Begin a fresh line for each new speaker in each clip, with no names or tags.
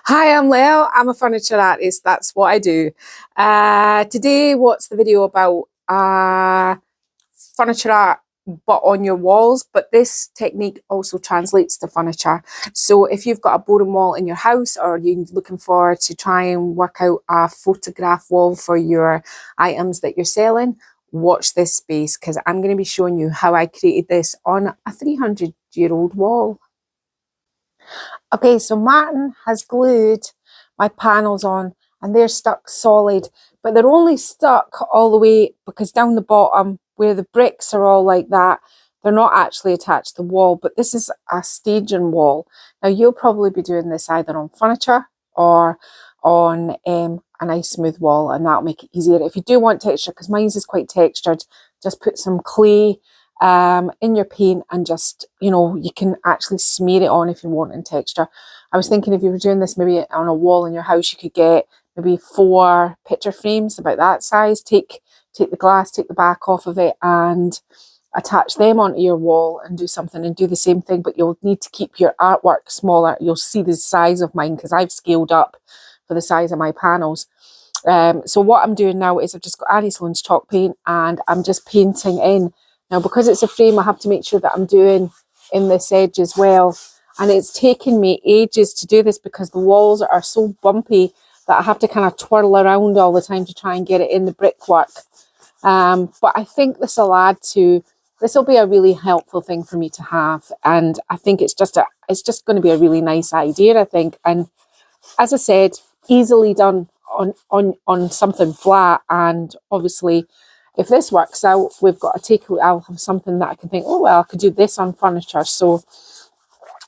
Hi, I'm Leo. I'm a furniture artist. That's what I do. Today, what's the video about? Furniture art, but on your walls. But this technique also translates to furniture. So if you've got a boring wall in your house, or you're looking for to try and work out a photograph wall for your items that you're selling, watch this space because I'm going to be showing you how I created this on a 300-year-old wall. Okay, so Martin has glued my panels on and they're stuck solid, but they're only stuck all the way because down the bottom where the bricks are all like that, they're not actually attached to the wall, but this is a staging wall. Now you'll probably be doing this either on furniture or on a nice smooth wall, and that'll make it easier. If you do want texture, because mine is quite textured, just put some clay in your paint and just, you can actually smear it on if you want in texture. I was thinking if you were doing this maybe on a wall in your house, you could get maybe 4 picture frames about that size, take the glass, take the back off of it and attach them onto your wall and do something and do the same thing, but you'll need to keep your artwork smaller. You'll see the size of mine because I've scaled up for the size of my panels. So what I'm doing now is I've just got Annie Sloan's chalk paint and I'm just painting in. Now, because it's a frame, I have to make sure that I'm doing in this edge as well. And it's taken me ages to do this because the walls are so bumpy that I have to kind of twirl around all the time to try and get it in the brickwork. But I think this will be a really helpful thing for me to have. And I think it's just going to be a really nice idea, I think. And as I said, easily done on something flat. And obviously, if this works out, we've got a takeaway. I'll have something that I can think, oh, well, I could do this on furniture. So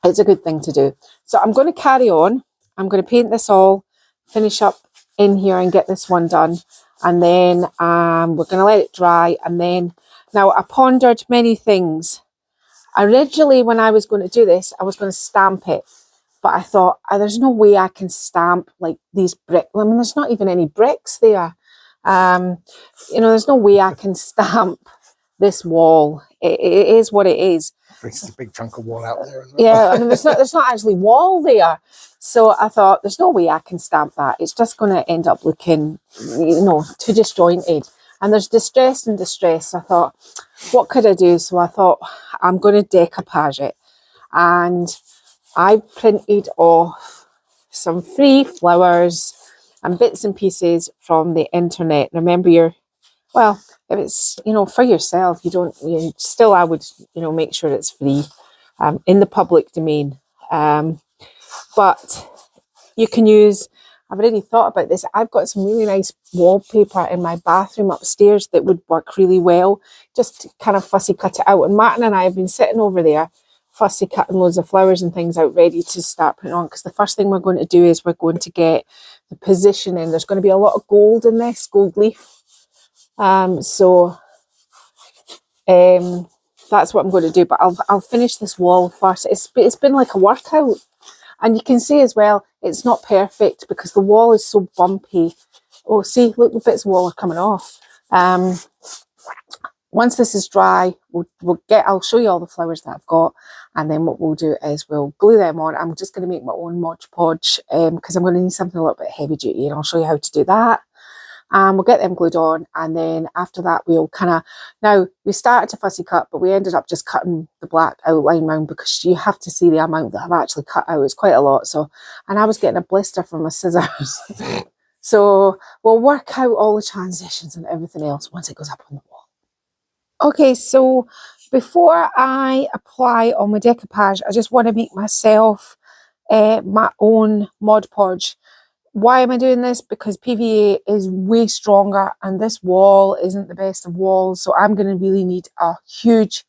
it's a good thing to do. So I'm going to carry on. I'm going to paint this all, finish up in here and get this one done. And then we're going to let it dry. And then, now I pondered many things. Originally, when I was going to do this, I was going to stamp it. But I thought, there's no way I can stamp like these bricks. I mean, there's not even any bricks there. There's no way I can stamp this wall. It is what it is.
It's a big chunk of wall out there as well.
Yeah, I mean, there's not actually wall there. So I thought, there's no way I can stamp that. It's just going to end up looking, too disjointed. And there's distress and distress. I thought, what could I do? So I thought, I'm going to decoupage it. And I printed off some free flowers and bits and pieces from the internet. Remember, if it's, for yourself, I would, make sure it's free in the public domain. But you can use, I've already thought about this. I've got some really nice wallpaper in my bathroom upstairs that would work really well. Just kind of fussy cut it out. And Martin and I have been sitting over there fussy cutting loads of flowers and things out ready to start putting on, because the first thing we're going to do is we're going to get the positioning. There's going to be a lot of gold in this, gold leaf. That's what I'm going to do, but I'll finish this wall first. It's been like a workout, and you can see as well it's not perfect because the wall is so bumpy. Oh, see, look, the bits of wall are coming off. Once this is dry, I'll show you all the flowers that I've got, and then what we'll do is we'll glue them on. I'm just going to make my own Mod Podge because I'm going to need something a little bit heavy duty, and I'll show you how to do that. We'll get them glued on, and then after that we'll now we started to fussy cut, but we ended up just cutting the black outline round because you have to see the amount that I've actually cut out. It's quite a lot. And I was getting a blister from my scissors. So we'll work out all the transitions and everything else once it goes up on the wall. Okay, so before I apply on my decoupage, I just want to make myself my own Mod Podge. Why am I doing this? Because PVA is way stronger and this wall isn't the best of walls. So I'm going to really need a huge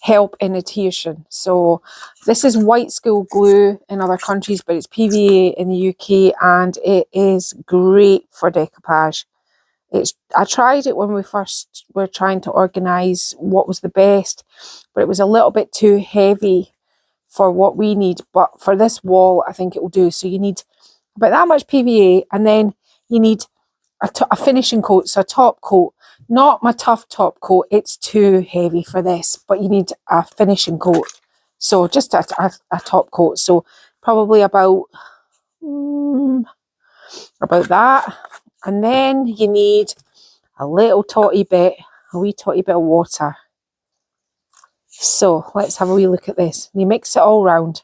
help in adhesion. So this is white school glue in other countries, but it's PVA in the UK and it is great for decoupage. I tried it when we first were trying to organise what was the best, but it was a little bit too heavy for what we need. But for this wall, I think it will do. So you need about that much PVA, and then you need a finishing coat, so a top coat. Not my tough top coat, it's too heavy for this, but you need a finishing coat. So just a top coat, so probably about about that. And then you need a little a wee totty bit of water. So let's have a wee look at this. You mix it all round,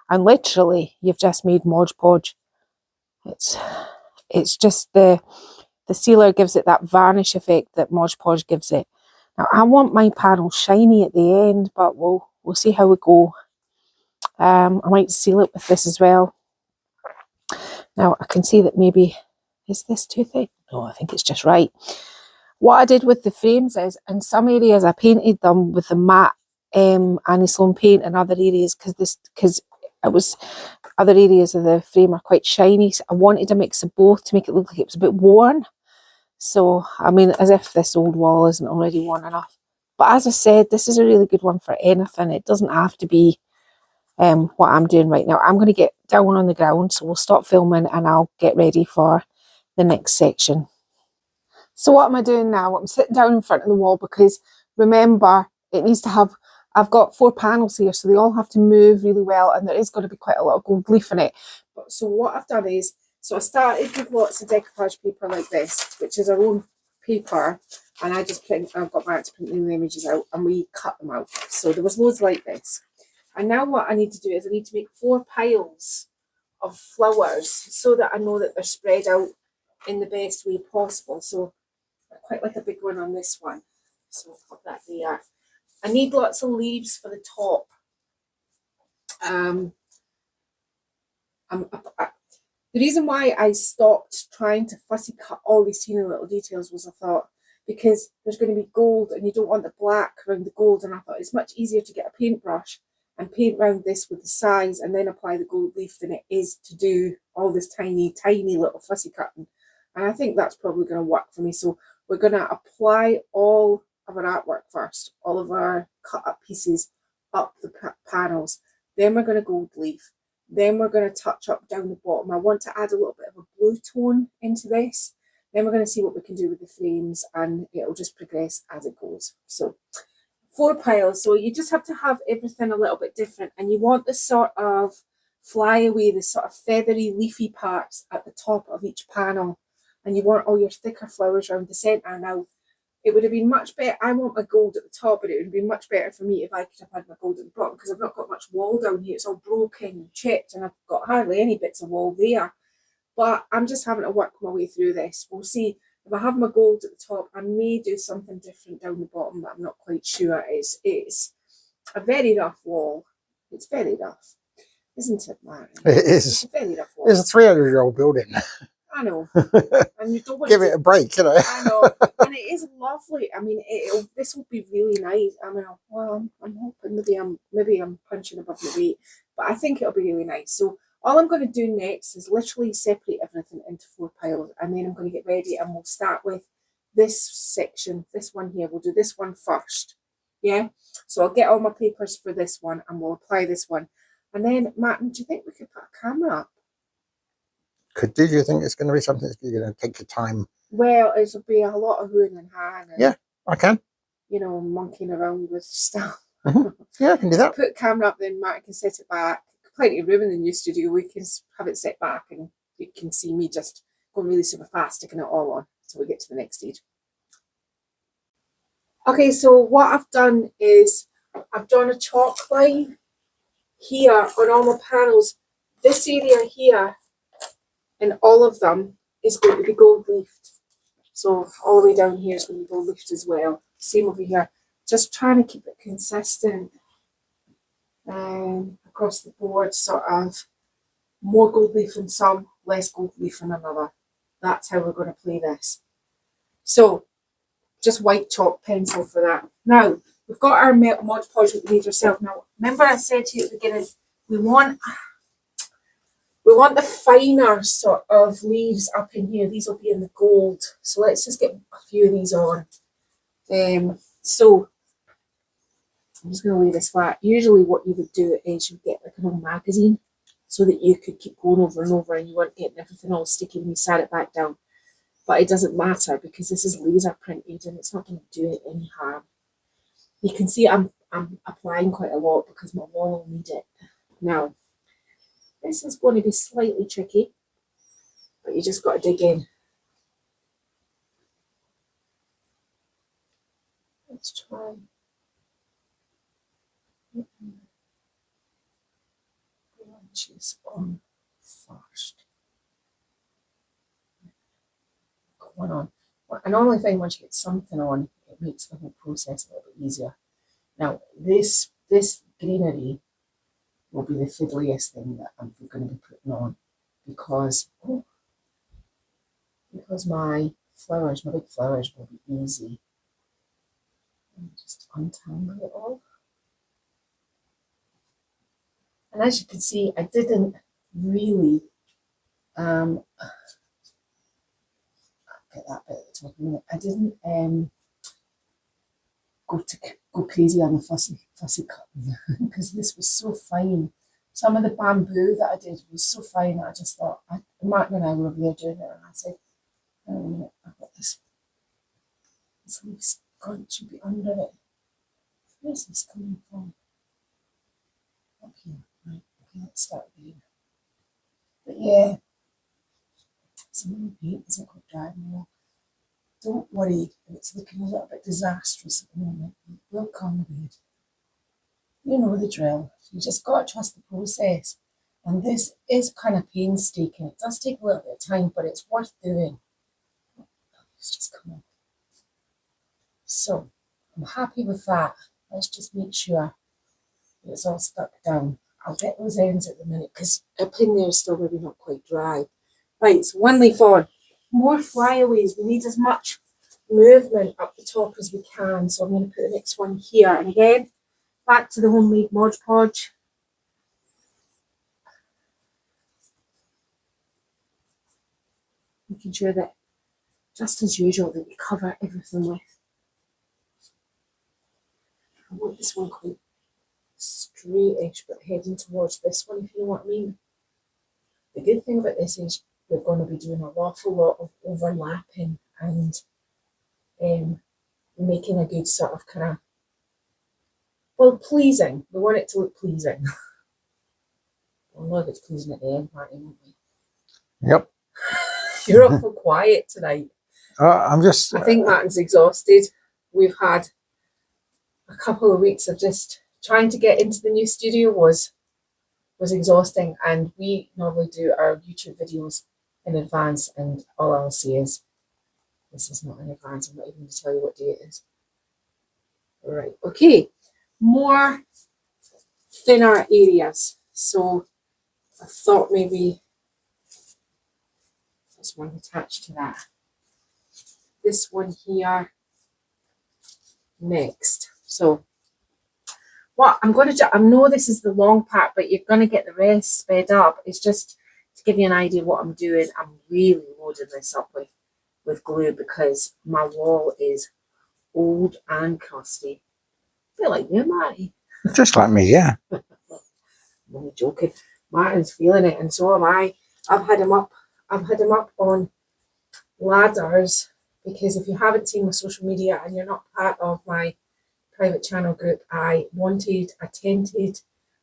and literally you've just made Mod Podge. It's just the sealer gives it that varnish effect that Mod Podge gives it. Now I want my panel shiny at the end, but we'll see how we go. I might seal it with this as well. Now I can see that maybe, is this too thick? No, I think it's just right. What I did with the frames is, in some areas I painted them with the matte Annie Sloan paint, and other areas because other areas of the frame are quite shiny. So I wanted a mix of both to make it look like it was a bit worn. So I mean, as if this old wall isn't already worn enough. But as I said, this is a really good one for anything. It doesn't have to be what I'm doing right now. I'm going to get down on the ground, so we'll stop filming and I'll get ready for the next section. So what am I doing now? I'm sitting down in front of the wall because remember, it needs to have, I've got 4 panels here, so they all have to move really well, and there is going to be quite a lot of gold leaf in it. So what I've done is, so I started with lots of decoupage paper like this, which is our own paper, and I've got Mark to print the images out, and we cut them out. So there was loads like this. And now what I need to do is I need to make 4 piles of flowers so that I know that they're spread out in the best way possible. So I quite like a big one on this one. So I'll put that there. I need lots of leaves for the top. The reason why I stopped trying to fussy cut all these teeny little details was I thought, because there's going to be gold and you don't want the black around the gold, and I thought it's much easier to get a paintbrush and paint around this with the size and then apply the gold leaf than it is to do all this tiny little fussy cutting. And I think that's probably going to work for me. So we're going to apply all of our artwork first, all of our cut up pieces up the panels. Then we're going to gold leaf. Then we're going to touch up down the bottom. I want to add a little bit of a blue tone into this. Then we're going to see what we can do with the frames, and it'll just progress as it goes. So 4 piles. So you just have to have everything a little bit different, and you want the sort of flyaway, the sort of feathery leafy parts at the top of each panel, and you want all your thicker flowers around the centre. Now it would have been much better, I want my gold at the top, but it would have been much better for me if I could have had my gold at the bottom, because I've not got much wall down here. It's all broken and chipped, and I've got hardly any bits of wall there. But I'm just having to work my way through this. We'll see. If I have my gold at the top, I may do something different down the bottom, but I'm not quite sure. It's a very rough wall. It's very rough, isn't it, Martin?
It is.
It's a very rough wall.
It's a 300-year-old building.
I know. And you don't want
Give it a break, you know.
I know. And it is lovely. I mean, this will be really nice. I mean, well, I'm hoping maybe I'm punching above my weight, but I think it'll be really nice. So all I'm going to do next is literally separate everything into 4 piles, and then I'm going to get ready, and we'll start with this section, this one here. We'll do this one first. Yeah. So I'll get all my papers for this one, and we'll apply this one. And then, Martin, do you think we could put a camera up?
Do you think it's going to be something that's going to take your time?
Well, it'll be a lot of hooing and hawing.
Yeah, I can.
You know, monkeying around with stuff.
Yeah, I can do that.
Put a camera up, then Martin can set it back. Plenty of room in the new studio. We can have it set back, and you can see me just going really super fast, sticking it all on until we get to the next stage. Okay, so what I've done is I've drawn a chalk line here on all my panels. This area here, and all of them, is going to be gold leafed. So all the way down here is going to be gold leafed as well. Same over here. Just trying to keep it consistent across the board, sort of more gold leaf in some, less gold leaf in another. That's how we're going to play this. So just white chalk pencil for that. Now we've got our Mod Podge that we made ourselves. Now remember I said to you at the beginning, we want the finer sort of leaves up in here. These will be in the gold. So let's just get a few of these on. So I'm just going to lay this flat. Usually what you would do is you get like an old magazine so that you could keep going over and over, and you weren't getting everything all sticky when you sat it back down. But it doesn't matter because this is laser printed and it's not going to do it any harm. You can see I'm applying quite a lot because my wall will need it. Now, this is going to be slightly tricky but you just got to dig in. Let's try. Branches on first. Got one on. I normally find once you get something on, it makes the whole process a little bit easier. Now, this greenery will be the fiddliest thing that I'm going to be putting on because my big flowers will be easy. And just untangle it all. And as you can see, I didn't really get that bit at the top of the minute. I didn't go crazy on the fussy cutting because this was so fine. Some of the bamboo that I did was so fine that I just thought, Martin and I were over there doing it, and I said, "Hang on a minute, I've got this leaf's got to be under it. Where's this coming from? Up here, right? Okay, let's start again. But yeah, some of the paint isn't quite dry anymore. Don't worry if it's looking a little bit disastrous at the moment. It will come good. You know the drill. You just got to trust the process. And this is kind of painstaking. It does take a little bit of time, but it's worth doing. It's just come up. So I'm happy with that. Let's just make sure that it's all stuck down. I'll get those ends at the minute because up in there is still maybe not quite dry. Right, so one leaf on. More flyaways. We need as much movement up the top as we can. So I'm going to put the next one here. And again, back to the homemade Mod Podge. Making sure that, just as usual, that we cover everything with. I want this one quite straightish, but heading towards this one, if you know what I mean. The good thing about this is we're going to be doing an awful lot of overlapping and making a good sort of kind of, well, pleasing. We want it to look pleasing. We'll know if it's pleasing at the end, Martin, won't we?
Yep.
You're awful quiet tonight.
I'm just.
I think Martin's exhausted. We've had a couple of weeks of just trying to get into the new studio was exhausting, and we normally do our YouTube videos in advance, and all I'll say is this is not in advance. I'm not even going to tell you what day it is. Right, okay, more thinner areas. So I thought maybe this one attached to that. This one here next. So what I'm going to do, I know this is the long part, but you're going to get the rest sped up. It's just to give you an idea of what I'm doing. I'm really loading this up with glue because my wall is old and crusty. A bit like you, Marty.
Just like me, yeah.
I'm only joking. Martin's feeling it, and so am I. I've had him up on ladders because if you haven't seen my social media and you're not part of my private channel group, I wanted a tented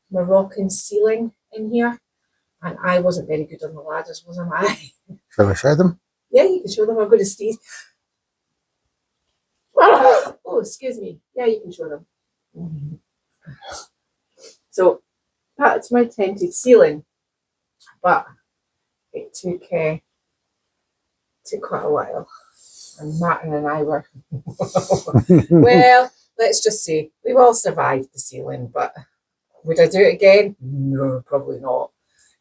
Moroccan ceiling in here, and I wasn't very good on the ladders, wasn't I?
Shall we show them?
Yeah, you can show them. I'm going to sneeze. Oh, excuse me. Yeah, you can show them. So that's my tented ceiling, but it took quite a while, and Martin and I were well, let's just say we've all survived the ceiling, but would I do it again? No, probably not.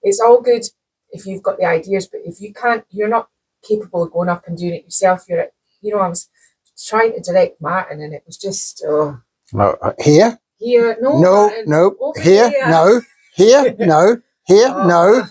It's all good if you've got the ideas, but if you can't, you're not capable of going up and doing it yourself. I was trying to direct Martin, and it was just
Here?
Here, no,
No,
Martin,
no. Here,
there.
no. Here, no. Here, no.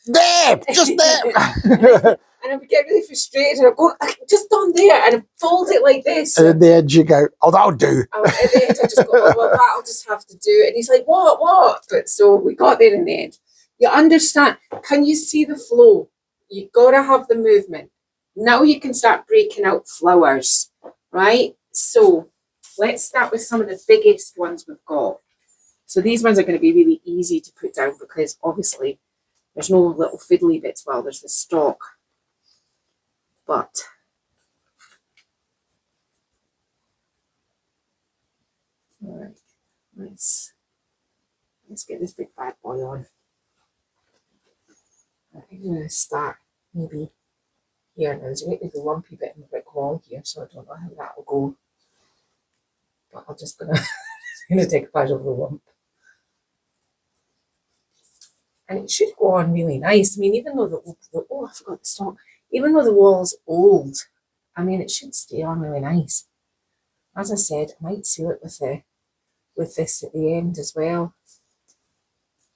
There, just there.
And I would get really frustrated, and I'd go, just on there, and I'd fold it like this.
And at the edge you go, oh, that'll do.
At the end, I just go, oh, well, that'll just have to do. And he's like, what? But so we got there in the end. You understand? Can you see the flow? You got to have the movement. Now you can start breaking out flowers, right? So let's start with some of the biggest ones we've got. So these ones are going to be really easy to put down because obviously there's no little fiddly bits. Well, there's the stalk. But all right, let's get this big bad boy on. I think I'm gonna start maybe here. Now there's a little lumpy bit in the brick wall here, so I don't know how that will go. But I'm just gonna take a page of the lump. And it should go on really nice. I mean, even though oh, I forgot the stock. Even though the wall's old, I mean, it should stay on really nice. As I said, I might seal it with this at the end as well.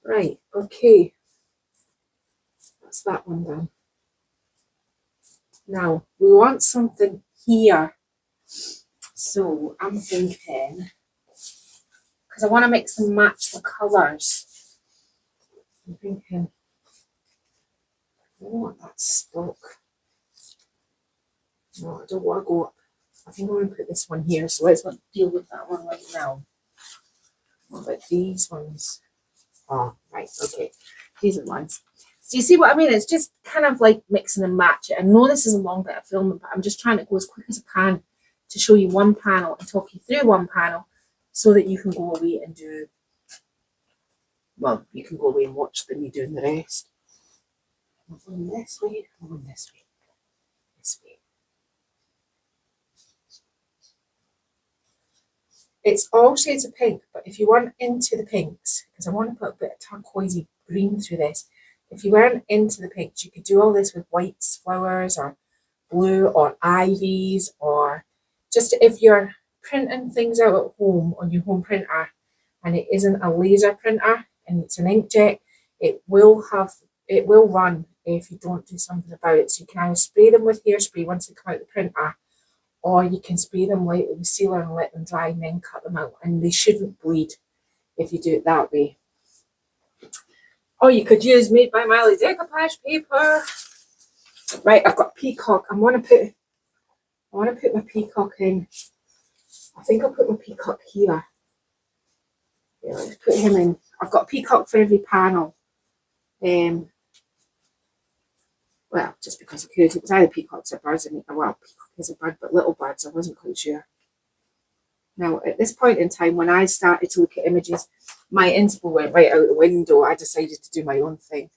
Right, okay. That's that one done. Now, we want something here. So, I'm thinking, because I want to mix and match the colours. I'm thinking, I don't want that stock. No, I don't want to go up. I think I'm going to put this one here, so let's not deal with that one right now. What about these ones? Oh, right, okay. These are the ones. So you see what I mean? It's just kind of like mixing and match it. I know this is a long bit of filming, but I'm just trying to go as quick as I can to show you one panel and talk you through one panel so that you can go away and do, well, you can go away and watch me doing the rest. I'm going this way, I'm going this way, this way. It's all shades of pink, but if you weren't into the pinks, because I want to put a bit of turquoisey green through this, if you weren't into the pinks, you could do all this with whites, flowers, or blue, or ivies, or just if you're printing things out at home on your home printer and it isn't a laser printer and it's an inkjet, it will run if you don't do something about it. So you can either spray them with hairspray once they come out the printer, or you can spray them lightly with sealer and let them dry and then cut them out, and they shouldn't bleed if you do it that way. Or you could use Made by Miley decoupage paper. Right, I've got peacock. I want to put my peacock in. I think I'll put my peacock here. Yeah, let's put him in. I've got peacock for every panel. Well, just because I could. It was either peacocks or birds. Well, peacock is a bird, but little birds, I wasn't quite sure. Now, at this point in time, when I started to look at images, my inspo went right out the window. I decided to do my own thing.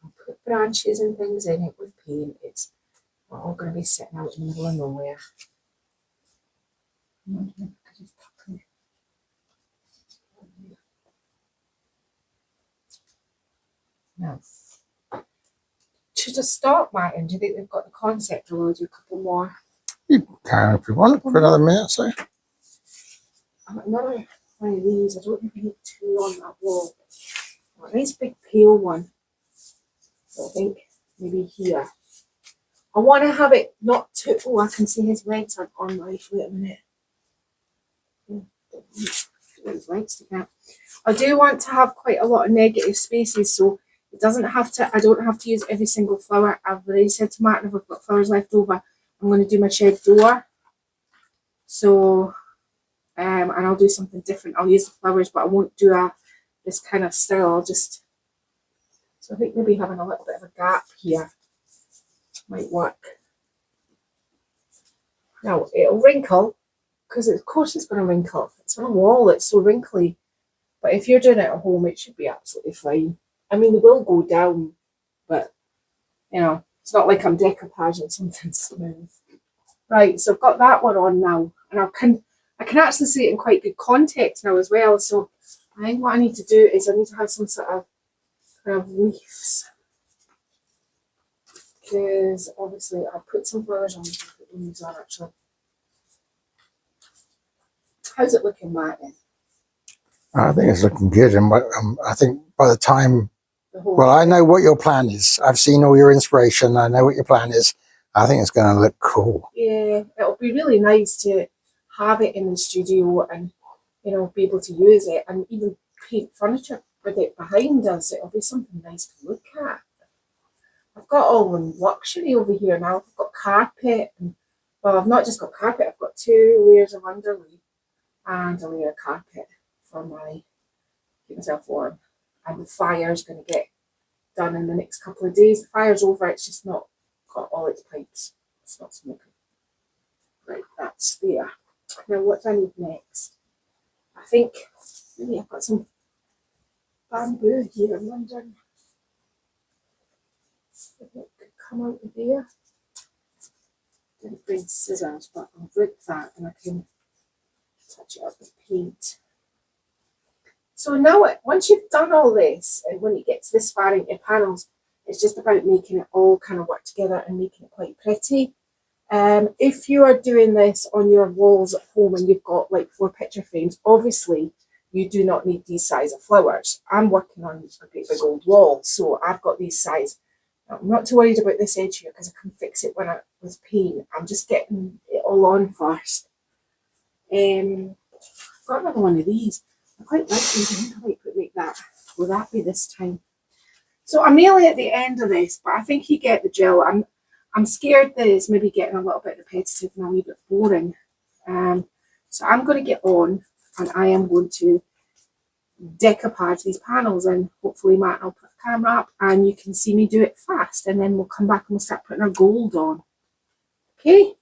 I'll put branches and things in it with paint. It's not all going to be sitting out in the middle of nowhere. Now, should I stop, Martin? Do you think they've got the concept, or will I do a couple more?
You can if you want for another minute or so.
Another one of these. I don't think we need two on that wall. A nice big pale one. So I think maybe here. I want to have it not too. Oh, I can see his legs aren't on right. Wait a minute. His legs sticking out. I do want to have quite a lot of negative spaces, so it doesn't have to. I don't have to use every single flower. I've already said to Martin, if I've got flowers left over, I'm going to do my shed door. So, and I'll do something different. I'll use the flowers, but I won't do this kind of style. I'll just. So I think maybe having a little bit of a gap here might work. Now it'll wrinkle, because of course it's going to wrinkle. It's on a wall, it's so wrinkly. But if you're doing it at home, it should be absolutely fine. I mean, they will go down, but you know, it's not like I'm decoupaging something smooth. Right, so I've got that one on now, and I can actually see it in quite good context now as well. So I think what I need to do is I need to have some sort of kind of leaves, because obviously I'll put some flowers on, put the leaves on actually. How's it looking, Martin?
I think it's looking good, and I think by the time, well, I know what your plan is. I've seen all your inspiration. I know what your plan is. I think it's going to look cool.
Yeah, it'll be really nice to have it in the studio and, you know, be able to use it and even paint furniture with it behind us. It'll be something nice to look at. I've got all the luxury over here now. I've got carpet. And, well, I've not just got carpet. I've got 2 layers of underlay and a layer of carpet for my keep myself warm. And the fire's going to get done in the next couple of days. The fire's over. It's just not got all its pipes. It's not smoking. Right, that's there. Now what do I need next? I think maybe I've got some bamboo here. I'm wondering if it could come out of there. Didn't bring scissors, but I'll rig that and I can touch it up with paint. So now, once you've done all this, and when it gets this far into your panels, it's just about making it all kind of work together and making it quite pretty. If you are doing this on your walls at home and you've got like 4 picture frames, obviously you do not need these size of flowers. I'm working on a great big old wall, so I've got these size. I'm not too worried about this edge here because I can fix it with paint. I'm just getting it all on first. I've got another one of these. I quite like these. I might make that. Will that be this time? So I'm nearly at the end of this, but I think you get the drill. I'm scared that it's maybe getting a little bit repetitive and a wee bit boring. So I'm going to get on and I am going to decoupage these panels, and hopefully Matt will put the camera up and you can see me do it fast, and then we'll come back and we'll start putting our gold on. Okay?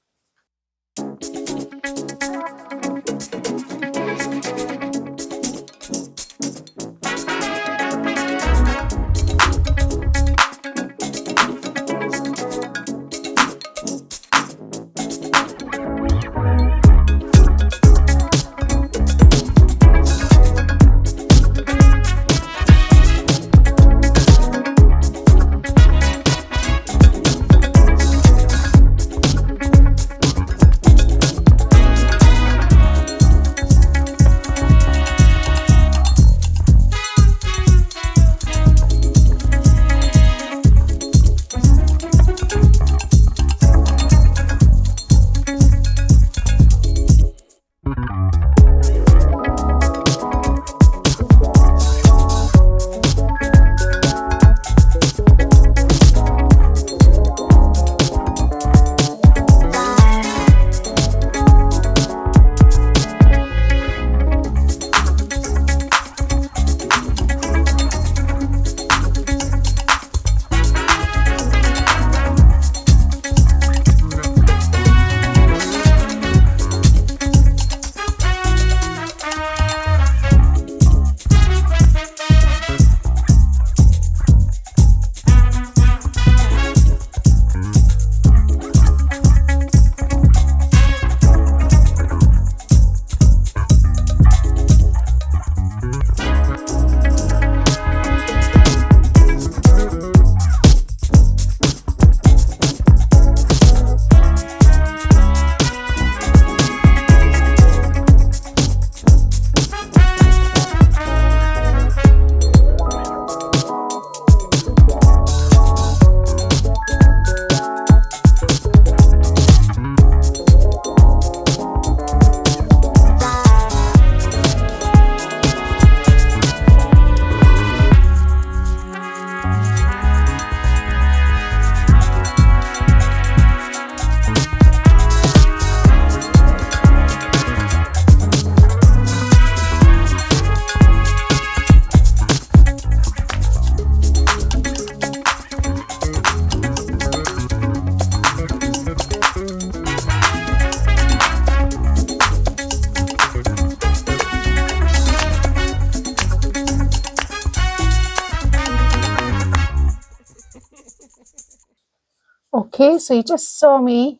Okay, so you just saw me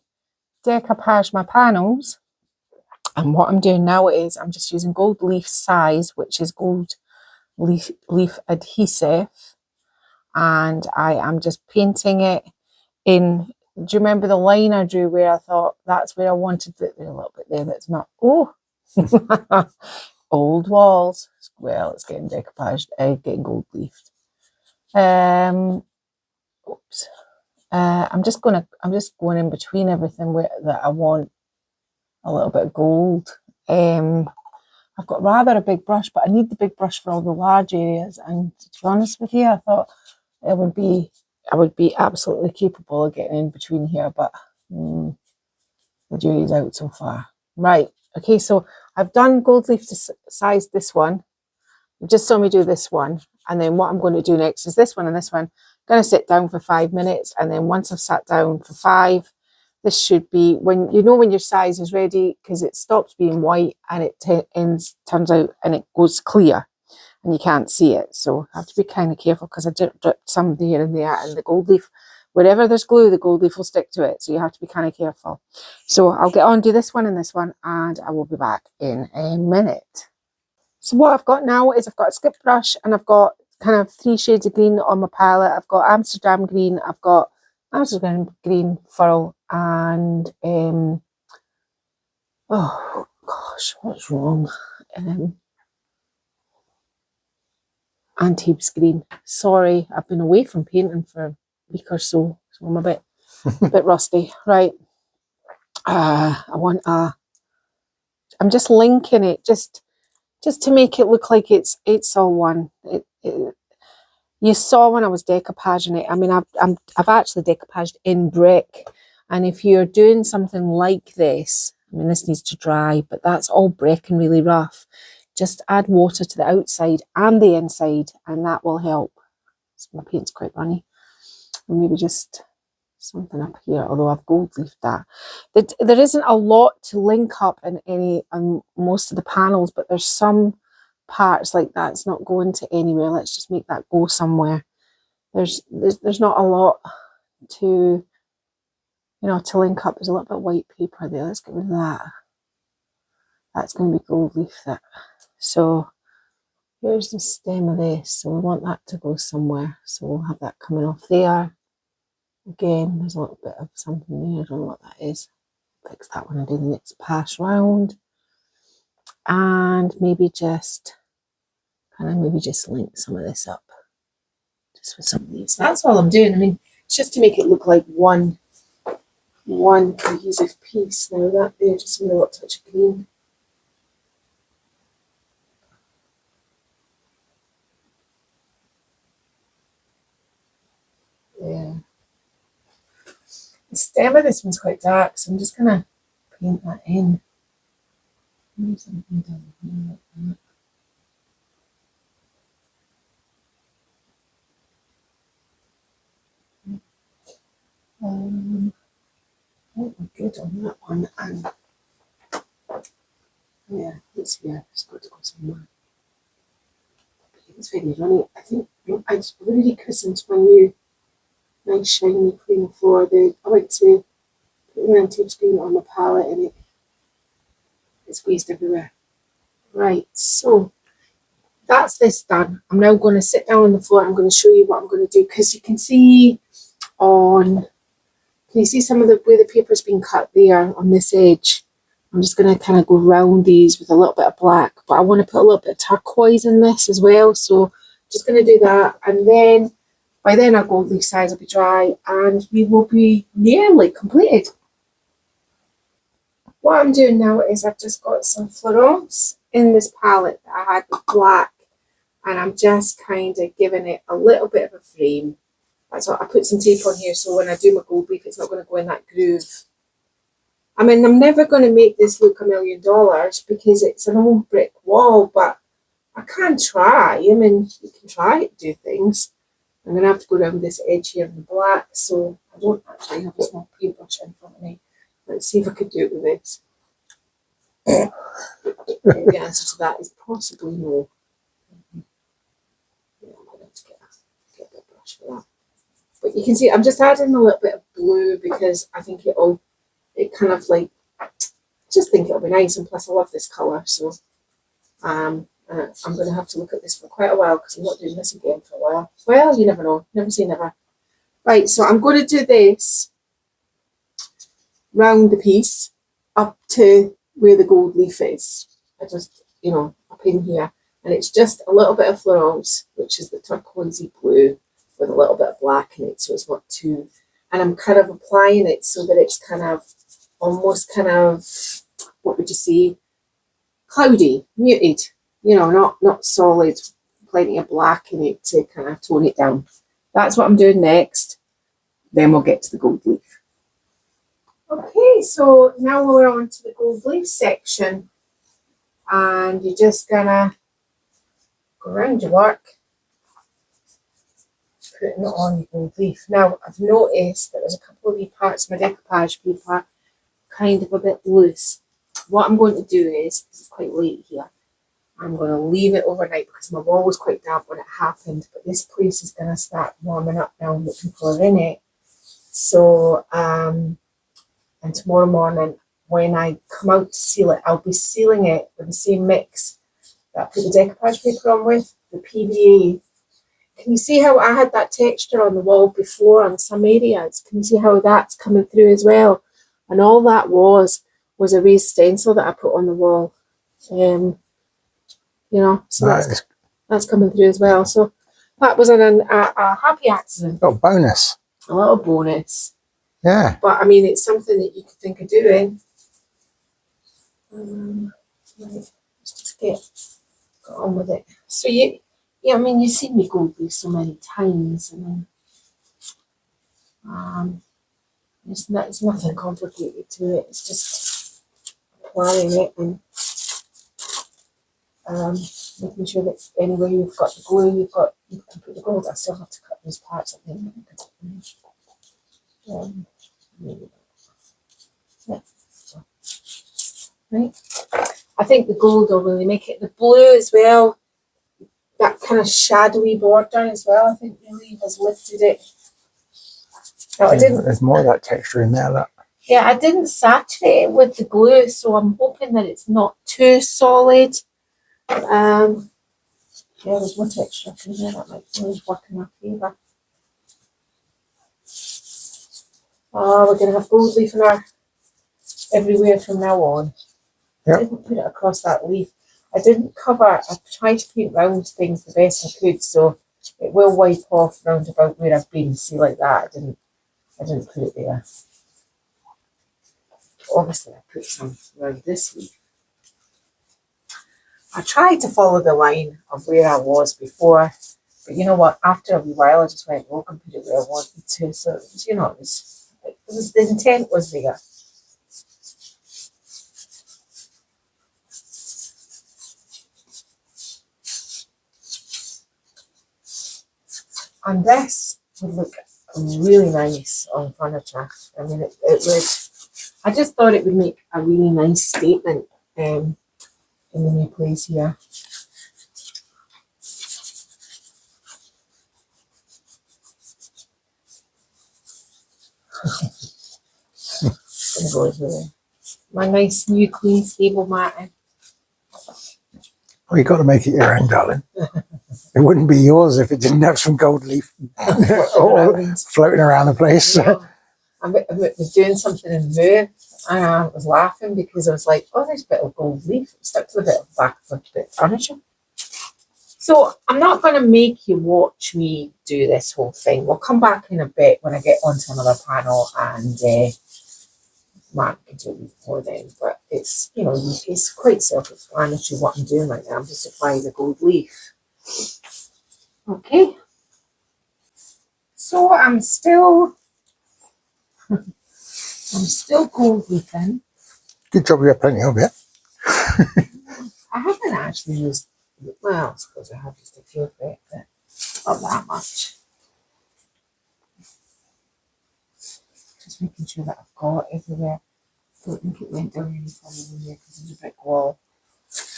decoupage my panels, and what I'm doing now is I'm just using gold leaf size, which is gold leaf adhesive, and I am just painting it in. Do you remember the line I drew where I thought that's where I wanted it? There's a little bit there that's not. Oh, old walls. Well, it's getting decoupaged, getting gold leafed. Oops. I'm just going in between everything that I want a little bit of gold. I've got rather a big brush, but I need the big brush for all the large areas. And to be honest with you, I thought it would be I would be absolutely capable of getting in between here, but the jury's out so far. Right, okay, so I've done gold leaf to size this one. You just saw me do this one, and then what I'm going to do next is this one and this one. I'm going to sit down for 5 minutes, and then once I've sat down for 5, this should be when you know when your size is ready, because it stops being white and it turns out and it goes clear and you can't see it. So I have to be kind of careful because I dripped some here and there, and the gold leaf, wherever there's glue, the gold leaf will stick to it. So you have to be kind of careful. So I'll get on, do this one and this one, and I will be back in a minute. So what I've got now is I've got a skip brush, and I've got kind of 3 shades of green on my palette. I've got Amsterdam green, I've got Amsterdam green furl, and oh gosh, what's wrong? Antibes green. Sorry, I've been away from painting for a week or so, so I'm a bit rusty. Right. I'm just linking it just to make it look like it's all one. You saw when I was decoupaging it. I mean, I've actually decoupaged in brick, and if you're doing something like this, I mean, this needs to dry, but that's all brick and really rough. Just add water to the outside and the inside, and that will help. So my paint's quite runny. And maybe just something up here, although I've gold leafed that. There isn't a lot to link up in most of the panels, but there's some parts like that. It's not going to anywhere. Let's just make that go somewhere. There's not a lot to, to link up. There's a little bit of white paper there. Let's get rid of that. That's going to be gold leaf that. So here's the stem of this. So we want that to go somewhere. So we'll have that coming off there. Again, there's a little bit of something there. I don't know what that is. Fix that when I do the next pass round. And maybe just link some of this up. Just with some of these. That's all I'm doing. I mean, it's just to make it look like one cohesive piece. Now that there, just a little touch of green. Yeah. The stem of this one's quite dark, so I'm just going to paint that in. Maybe something down here like that. I think we're good on that one. And yeah, it's here. It's got to go somewhere. It's very runny. I think I've already christened my new nice shiny clean floor. I went to put the Antibes green on my palette, and it squeezed everywhere. Right, so that's this done. I'm now going to sit down on the floor. I'm going to show you what I'm going to do, because you can see some of the where the paper's been cut there on this edge. I'm just going to kind of go around these with a little bit of black, but I want to put a little bit of turquoise in this as well. So I'm just going to do that, and then by then our gold leaf size will be dry and we will be nearly completed. What I'm doing now is I've just got some Florence in this palette that I had with black, and I'm just kind of giving it a little bit of a frame. That's what I put some tape on here, so when I do my gold leaf, it's not going to go in that groove. I mean, I'm never going to make this look $1 million because it's an old brick wall, but I can try. I mean, you can try to do things. I'm going to have to go around this edge here in the black, so I don't actually have a small paintbrush in front of me. Let's see if I could do it with this. The answer to that is possibly no. Yeah, I'm going to have to get a bit of brush for that. But you can see I'm just adding a little bit of blue because I think it kind of like, I just think it'll be nice, and plus I love this colour, so I'm going to have to look at this for quite a while because I'm not doing this again for a while. Well, you never know, never say never. Right, so I'm going to do this round the piece up to where the gold leaf is. I just, up in here, and it's just a little bit of Florence, which is the turquoisey blue with a little bit of black in it, so it's not too, and I'm kind of applying it so that it's kind of almost kind of, what would you say, cloudy, muted, not solid, plenty of black in it to kind of tone it down. That's what I'm doing next. then we'll get to the gold leaf. Okay, so now we're on to the gold leaf section, and you're just gonna go around your work, putting it on your gold leaf. Now, I've noticed that there's a couple of wee parts of my decoupage paper kind of a bit loose. What I'm going to do is, it's quite late here, I'm going to leave it overnight because my wall was quite damp when it happened, but this place is going to start warming up now that people are in it. So, and tomorrow morning when I come out to seal it, I'll be sealing it with the same mix that I put the decoupage paper on with, the PVA. Can you see how I had that texture on the wall before on some areas? Can you see how that's coming through as well? And all that was a raised stencil that I put on the wall. You know, so that's coming through as well. So that was a happy accident.
Oh, bonus.
A little bonus.
Yeah.
But I mean, it's something that you could think of doing. Right, let's just get on with it. So I mean, you've seen me go through so many times, and it's nothing complicated to it. It's just applying it and making sure that anywhere you've got the glue, you can put the gold. I still have to cut those parts up there. Yeah. Right. I think the gold will really make it. The blue as well, that kind of shadowy border as well, I think really has lifted it. No, I didn't.
There's more of that texture in there. Look.
Yeah, I didn't saturate it with the glue, so I'm hoping that it's not too solid. Yeah, there's more texture in there that might really work in our favour. Oh, we're going to have gold leaf in our everywhere from now on. Yep. I didn't put it across that leaf. I didn't cover. I tried to paint round things the best I could, so it will wipe off round about where I've been. See, like that. I didn't put it there. Obviously, I put some around this leaf. I tried to follow the line of where I was before, but you know what? After a wee while, I just went, "Oh, I can put it where I wanted to." So it was, it was the intent was there. And this would look really nice on furniture. I mean, it would. I just thought it would make a really nice statement in the new place here. Gonna go everywhere. My nice new clean stable matting.
Well, you've got to make it your own, darling. It wouldn't be yours if it didn't have some gold leaf floating around the place.
Yeah. I was doing something in the moon, and I was laughing because I was like, "Oh, there's a bit of gold leaf stuck to the bit of the back of the furniture." So I'm not going to make you watch me do this whole thing. We'll come back in a bit when I get onto another panel, and Mark can do it before then. But it's it's quite self-explanatory what I'm doing right now. I'm just applying the gold leaf. Okay. So I'm still gold leafing.
Good job, you have plenty of it.
I haven't actually used, well, I suppose I have used a few of it, but not that much. Just making sure that I've got everywhere. Don't think it went down any further in there because there's a brick wall.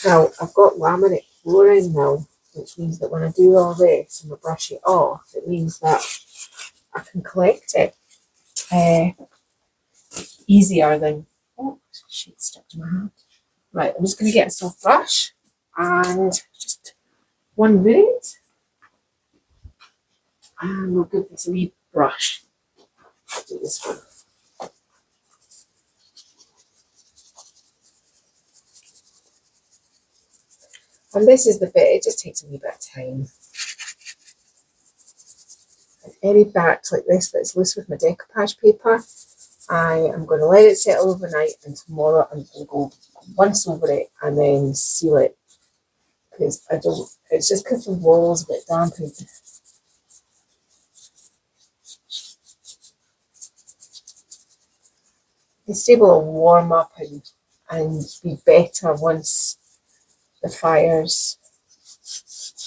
Now, I've got laminate flooring now, which means that when I do all this and I brush it off, it means that I can collect it easier than, oh, shit stuck to my hand. Right, I'm just going to get a soft brush and just 1 minute. And we'll give this a wee brush. I'll do this one. And this is the bit, it just takes a wee bit of time. And any batch like this that's loose with my decoupage paper, I am going to let it settle overnight, and tomorrow I'm going to go once over it and then seal it. Because it's just because the wall's a bit damp. the stable will warm up and be better once the fire's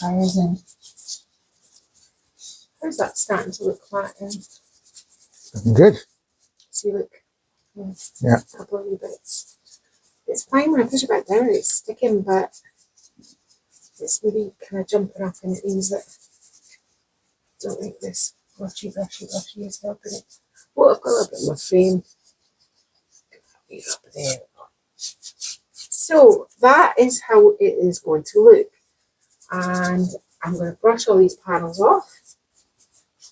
in. How's that starting to look like?
Looking good.
See, look.
Yeah.
A couple of wee bits. It's fine when I push it back down, it's sticking, but it's maybe kind of jumping up and it means that I don't like this brushy is helping it. Oh, I've got a little bit of my frame. Up there. So that is how it is going to look. And I'm going to brush all these panels off.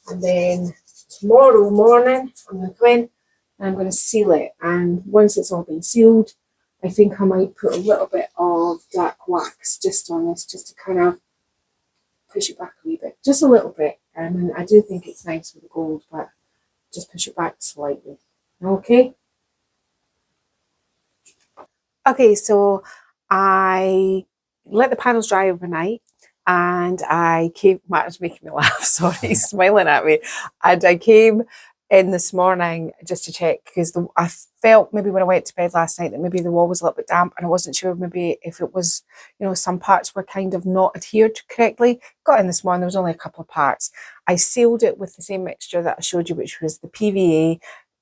And then tomorrow morning, I'm going to come in and I'm going to seal it. And once it's all been sealed, I think I might put a little bit of dark wax just on this, just to kind of push it back a wee bit. Just a little bit. And I do think it's nice with the gold, but just push it back slightly. Okay? Okay, so I let the panels dry overnight. And I came, Martin's making me laugh, sorry, he's smiling at me. And I came in this morning just to check, because I felt maybe when I went to bed last night that maybe the wall was a little bit damp, and I wasn't sure maybe if it was, you know, some parts were kind of not adhered correctly. Got in this morning, there was only a couple of parts. I sealed it with the same mixture that I showed you, which was the PVA,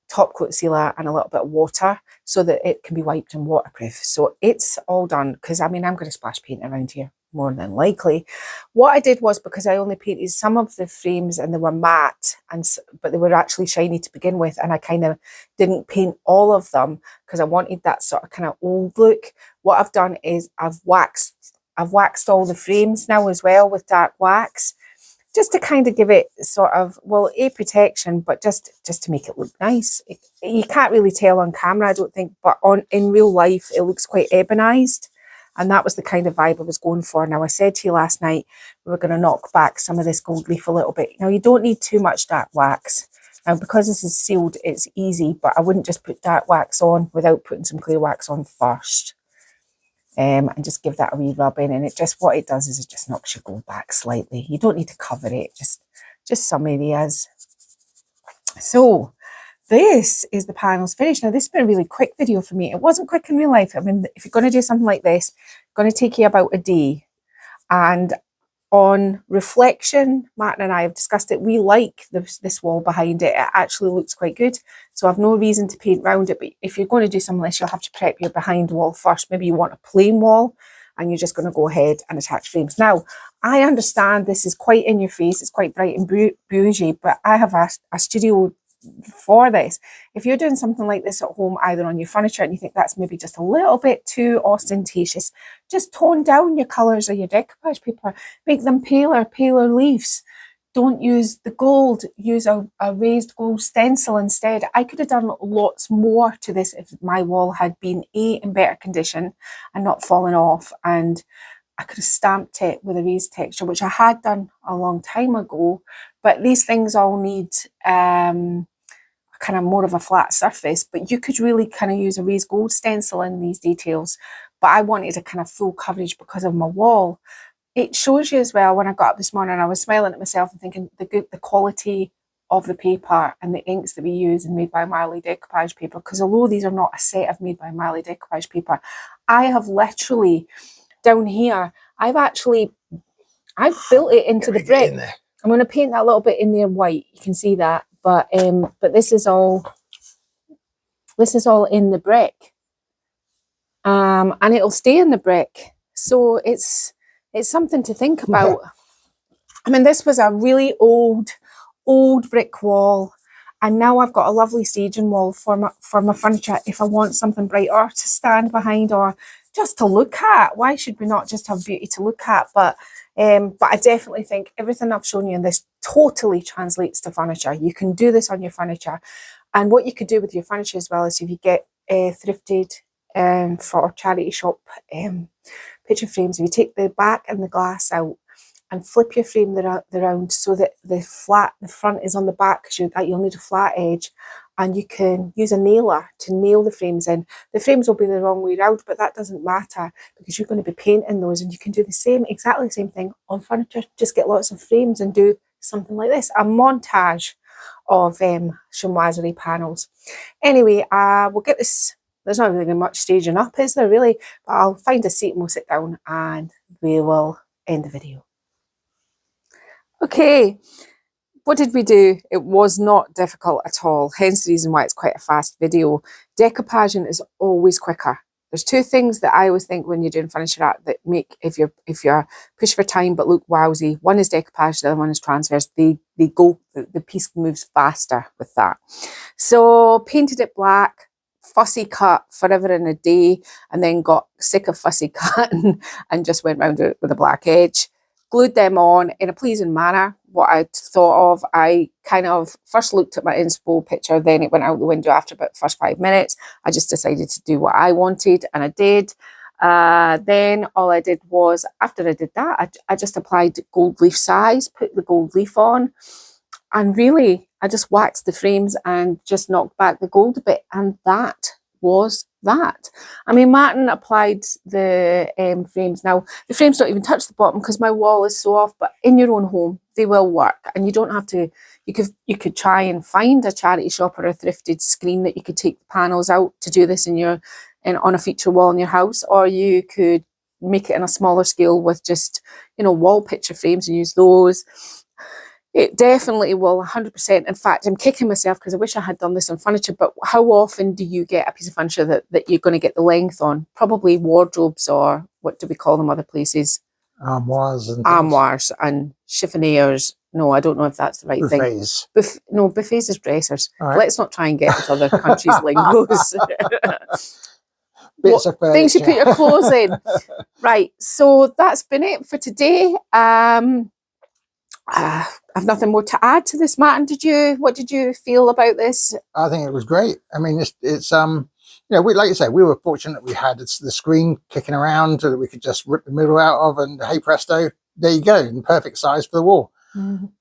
top coat sealer, and a little bit of water, so that it can be wiped and waterproof. So it's all done, because I mean, I'm going to splash paint around here more than likely. What I did was, because I only painted some of the frames and they were matte, but they were actually shiny to begin with, and I kind of didn't paint all of them because I wanted that sort of kind of old look. What I've done is I've waxed all the frames now as well with dark wax, just to kind of give it sort of, well, a protection, but just to make it look nice. You can't really tell on camera, I don't think, but in real life it looks quite ebonized. And that was the kind of vibe I was going for. Now, I said to you last night, we were going to knock back some of this gold leaf a little bit. Now, you don't need too much dark wax. Now, because this is sealed, it's easy, but I wouldn't just put dark wax on without putting some clear wax on first. And just give that a wee rub in. And what it does is it just knocks your gold back slightly. You don't need to cover it, just some areas. So, this is the panels finished. Now, this has been a really quick video for me. It wasn't quick in real life. I mean, if you're going to do something like this, it's going to take you about a day. And on reflection, Martin and I have discussed it. We like this wall behind it. It actually looks quite good. So I've no reason to paint around it. But if you're going to do something like this, you'll have to prep your behind wall first. Maybe you want a plain wall and you're just going to go ahead and attach frames. Now, I understand this is quite in your face. It's quite bright and bougie, but I have a studio for this. If you're doing something like this at home, either on your furniture, and you think that's maybe just a little bit too ostentatious, just tone down your colours of your decoupage paper. Make them paler leaves. Don't use the gold. Use a raised gold stencil instead. I could have done lots more to this if my wall had been in better condition and not fallen off, and I could have stamped it with a raised texture, which I had done a long time ago. But these things all need kind of more of a flat surface, but you could really kind of use a raised gold stencil in these details. But I wanted a kind of full coverage because of my wall. It shows you as well, when I got up this morning, I was smiling at myself and thinking the quality of the paper and the inks that we use and Made by Marley decoupage paper, because although these are not a set of Made by Marley decoupage paper, I have literally down here, I've built it into the brick. I'm going to paint that little bit in there white. You can see that. But this is all in the brick, and it'll stay in the brick. So it's something to think about. Yeah. I mean, this was a really old brick wall, and now I've got a lovely staging wall for my furniture. If I want something brighter to stand behind or just to look at, why should we not just have beauty to look at? But I definitely think everything I've shown you in this totally translates to furniture. You can do this on your furniture. And what you could do with your furniture as well is, if you get thrifted for charity shop picture frames, if you take the back and the glass out and flip your frame around so that the front is on the back, because you'll need a flat edge, and you can use a nailer to nail the frames in. The frames will be the wrong way around, but that doesn't matter because you're going to be painting those, and you can do exactly the same thing on furniture. Just get lots of frames and do something like this, a montage of chinoiserie panels. Anyway, we'll get this. There's not really much staging up, is there really? But I'll find a seat and we'll sit down and we will end the video. Okay, what did we do? It was not difficult at all, hence the reason why it's quite a fast video. Decoupaging is always quicker. There's two things that I always think when you're doing furniture art that make, if you're pushed for time but look wowsy, one is decoupage, the other one is transfers. The piece moves faster with that. So painted it black, fussy cut forever and a day, and then got sick of fussy cutting and just went round it with a black edge. Glued them on in a pleasing manner. What I thought of, I kind of first looked at my inspo picture, then it went out the window after about the first 5 minutes. I just decided to do what I wanted, and I did. Then all I did was, after I did that, I just applied gold leaf size, put the gold leaf on, and really I just waxed the frames and just knocked back the gold a bit, and that was that. I mean, Martin applied the frames. Now, the frames don't even touch the bottom because my wall is so off, but in your own home, they will work. And you don't have to, you could try and find a charity shop or a thrifted screen that you could take the panels out to do this on a feature wall in your house, or you could make it in a smaller scale with just, wall picture frames and use those. It definitely will, 100%. In fact, I'm kicking myself because I wish I had done this on furniture, but how often do you get a piece of furniture that you're going to get the length on? Probably wardrobes, or what do we call them other places?
Armoires and
armoires and chiffoniers. No, I don't know if that's the right
buffets.
thing. No, buffets is dressers.
Right.
Let's not try and get into other countries' lingos.
Bits of furniture.
Things you put your clothes in. Right, so that's been it for today. I've nothing more to add to this, Martin. What did you feel about this?
I think it was great. I mean, it's like you say, we were fortunate we had the screen kicking around so that we could just rip the middle out of, and hey presto, there you go, in perfect size for the wall.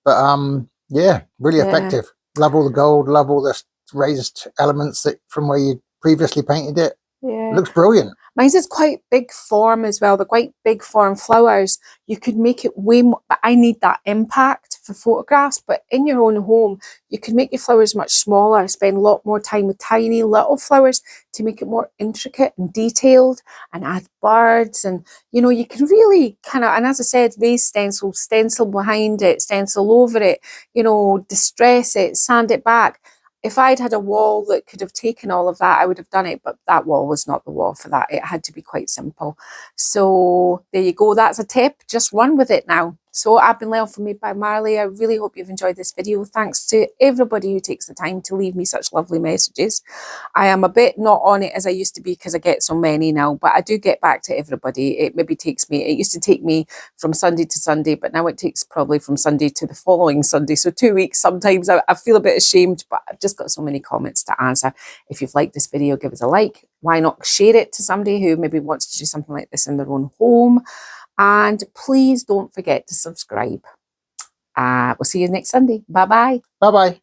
But yeah, really effective. Love all the gold, love all the raised elements that from where you previously painted it.
Yeah,
it looks brilliant.
Mine's is quite big form as well. They're quite big form flowers. You could make it way more, but I need that impact for photographs. But in your own home, you could make your flowers much smaller, spend a lot more time with tiny little flowers to make it more intricate and detailed, and add birds. And, you can really kind of, and as I said, raise stencil behind it, stencil over it, distress it, sand it back. If I'd had a wall that could have taken all of that, I would have done it, but that wall was not the wall for that. It had to be quite simple. So there you go. That's a tip. Just run with it now. So I've been Lael from Made by Marley. I really hope you've enjoyed this video. Thanks to everybody who takes the time to leave me such lovely messages. I am a bit not on it as I used to be because I get so many now, but I do get back to everybody. It used to take me from Sunday to Sunday, but now it takes probably from Sunday to the following Sunday. So 2 weeks sometimes. I feel a bit ashamed, but I've just got so many comments to answer. If you've liked this video, give us a like. Why not share it to somebody who maybe wants to do something like this in their own home? And please don't forget to subscribe. We'll see you next Sunday. Bye-bye.
Bye-bye.